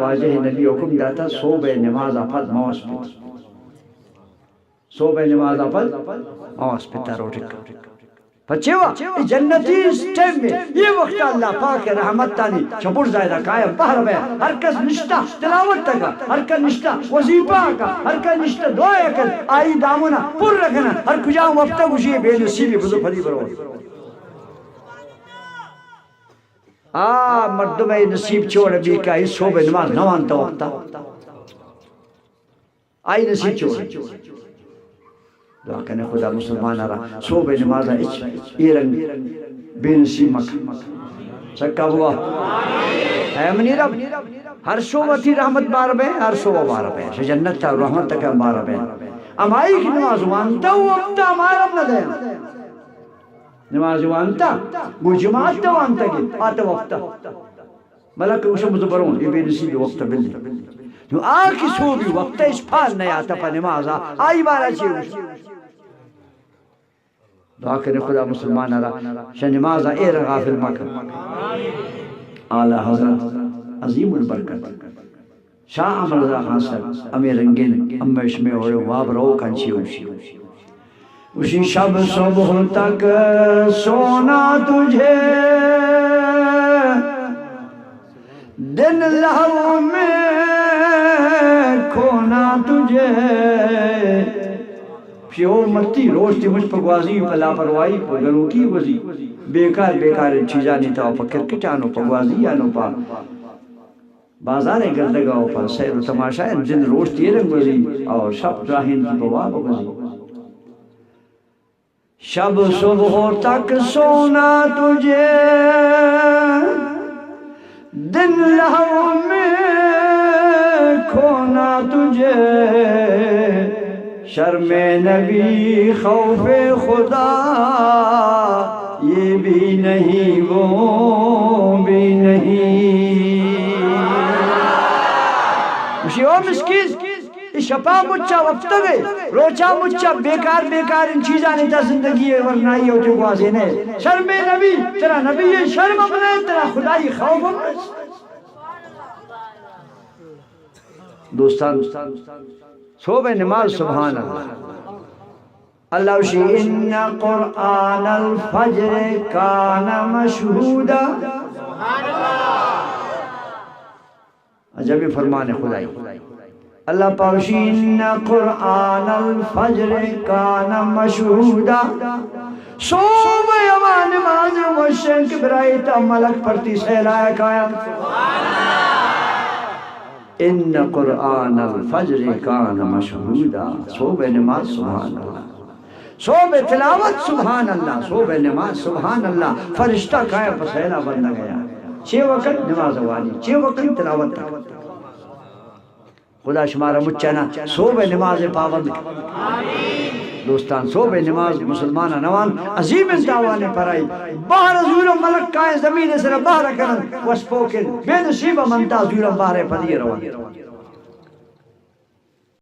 واجہ نبی حکم داتا صوبہ نماز پد موس پت صوبہ نماز پد موس پتا روٹی پچھوا جنتی اس ٹائم میں یہ وقت اللہ پاک رحمت تانی چپور زائدہ قائم باہر بے ہر کس نشتہ تلاوت تکا ہر کس نشتہ وظیفہ کا ہر کس نشتہ دعا کر آئی دامنا پر رکھنا ہر کجاؤں وقتہ کچھ یہ بے نصیبی بزو پھلی برو مردم نصیب چھوڑ بھی کہ اس صوبہ نماز نوانتا وقتا آئی نصیب چھوڑ دعا کرنے خدا مسلمان رہا صوبہ نماز ایرنگ بے نصیب مکہ سکا ہوا اے منی رب ہر صوبہ تھی رحمت بار بے ہر صوبہ بار بے جنت تا رحمت تک بار بے ام آئی کی نماز وانتا وقتا ہمارا نہ دے نماز وانتا گو جماعت تا وانتا گی آتا وقتا ملک اوشم زبرون یہ بے نصیب وقتا بلی جو آکی صوبی وقتا اس پھال نہیں آتا پا نمازا آئی بارا چیئے اوشم دعا کرنے خدا مسلمان رہا شاہ نمازہ ایر غافل مکہ اعلی حضرت عظیم البرکت شاہ عمر رضا خان صاحب امیر رنگین امش میں ہوئے واب رو کنچی اوشی اسی شب صبح تک سونا تجھے دن لہو میں کھونا تجھے پیو متی روشتی مجھ پگوازی پلا پروائی پگروں کی وزی بیکار بیکار چیزا نہیں تھا پا کرکٹانو پگوازی آنو پا بازار گردگاو پا سیر و تماشا دن روشتی رنگ وزی اور شب راہین کی بواب وزی شب صبح تک سونا تجھے دن لہو میں کھونا تجھے شرم نبی خوف خدا یہ بھی نہیں وہ بھی نہیں مجھے وہ مسکیز شپا مچا وقت گئے روچا مچا بیکار بیکار ان چیزاں نہیں تھا زندگی ورنہ یہ ہوتے گوازے نے شرم نبی تیرا نبی یہ شرم اپنے تیرا خدای خوف اپنے دوستان صوبہ نماز سبحان اللہ اللہ وشی ان قرآن الفجر کان مشہودا عجب فرمان خدای اللہ پاوشی ان قرآن الفجر کان مشہودا صوبہ یما نماز مشن کے برائی تا ملک پرتی سہلائے قائم ان قرآن الفجر کان مشہودا صوبہ نماز سبحان اللہ صوبہ تلاوت سبحان اللہ صوبہ نماز سبحان اللہ فرشتہ قائم پسیلہ بندہ گیا 6 وقت نماز والی 6 وقت تلاوت تک خدا شمارا مچانا صوبہ نماز پابند دوستان صوبہ نماز مسلمانہ نوان عظیم انتاوانے پر آئی باہر زور ملک کائیں زمین سر باہر کرن وسپوکن بے نصیبہ منتا زور باہر پدی روان